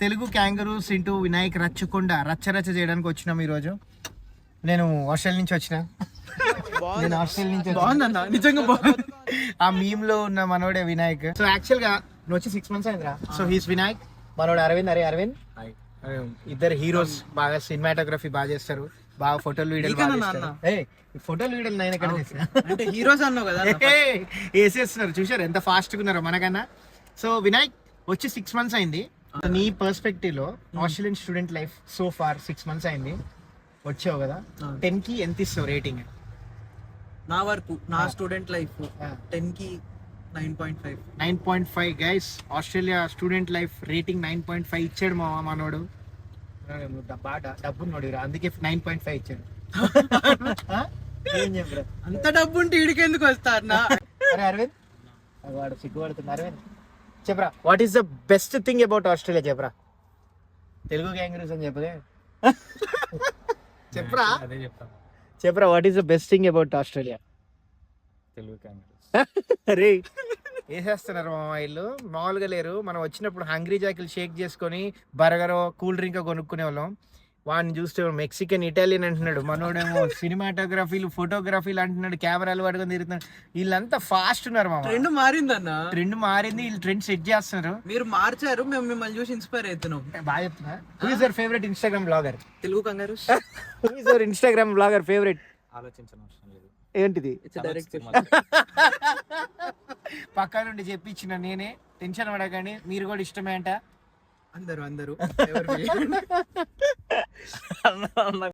Telugu క్యాంగరూస్ into Vinayak Rachakonda రచ్చ చేయడానికి వచ్చినాం ఈరోజు. నేను ఆస్ట్రేలియా నుంచి వచ్చిన. బాగుందన్న నిజంగా బాగుంది. ఆ మీమ్ లో ఉన్న మనోడే వినాయక్. సో యాక్చువల్ గా నువ్వు వచ్చి 6 months అయిందిరా. సో హీస్ వినాయక్, మనోడు అరవింద్. అరవింద్ ఇద్దరు హీరోస్, బాగా సినిమాటోగ్రఫీ బాగా చేస్తారు, బాగా ఫోటోలు వీడియోలు నైన్ ఎక్కడ అంటే హీరోస్ అన్నావు కదా వేసేస్తున్నారు. చూసారు ఎంత ఫాస్ట్ గా ఉన్నారో మనకన్నా. సో వినాయక్ వచ్చి 6 months అయింది. నీ పర్స్పెక్టివ్ లో Australian student life so far 6 months అయింది, వచ్చావు కదా, 10 కి ఎంత ఇస్తావు రేటింగ్? నా వరకు నా స్టూడెంట్ లైఫ్ 10 కి 9.5. 9.5 guys. Australia student life rating 9.5 ఇచ్చాడు మా మనోడు. బాగా డబ్బు ఉన్నాడు, అందుకే 9.5 ఇచ్చాడు. ఏం చెప్పరా, అంత డబ్బు ఉంటే ఈడికి ఎందుకు వస్తారు నా? అరే అరవింద్, వాడు సిగ్గుపడుతుంది. అరవింద్ చెప్పరా, what is the best thing about Australia చెప్పరా. తెలుగు గ్యాంగరూస్ అని చెప్పదే. చెప్పరా చెప్పరా, what is the best thing about Australia? Telugu kangaroos. అరే వేసేస్తున్నారు మా ఇల్లు, మామూలుగా లేరు. మనం వచ్చినప్పుడు హంగ్రీ జాకిల్ షేక్ చేసుకొని బర్గరో కూల్ డ్రింక్ కొనుక్కునే వాళ్ళం. వాడిని చూస్తే మెక్సికన్, ఇటాలియన్ అంటున్నాడు, మనోడేమో సినిమాటోగ్రఫీలు ఫోటోగ్రఫీలు అంటున్నాడు, కెమెరాలు పట్టుకొని తిరుగుతున్నాడు. వీళ్ళంతా ఫాస్ట్ ఉన్నారు మామ. ట్రెండ్ మారిందన్న, ట్రెండ్ మారింది, వీళ్ళు ట్రెండ్ సెట్ చేస్తున్నారు. మీరు మార్చారు, మేము మిమ్మల్ని చూసి ఇన్స్పైర్ అవుతున్నాం. బాగా చెప్తున్నా. Who is your favourite Instagram blogger? Telugu kangaroos. Who is your Instagram blogger favourite? ఆలోచించడం అవసరం లేదు, ఏంటిది? డైరెక్ట్ పక్క నుండి చెప్పించిన నేనే, టెన్షన్ పడకండి, మీరు కూడా ఇష్టమే అంట. అందరూ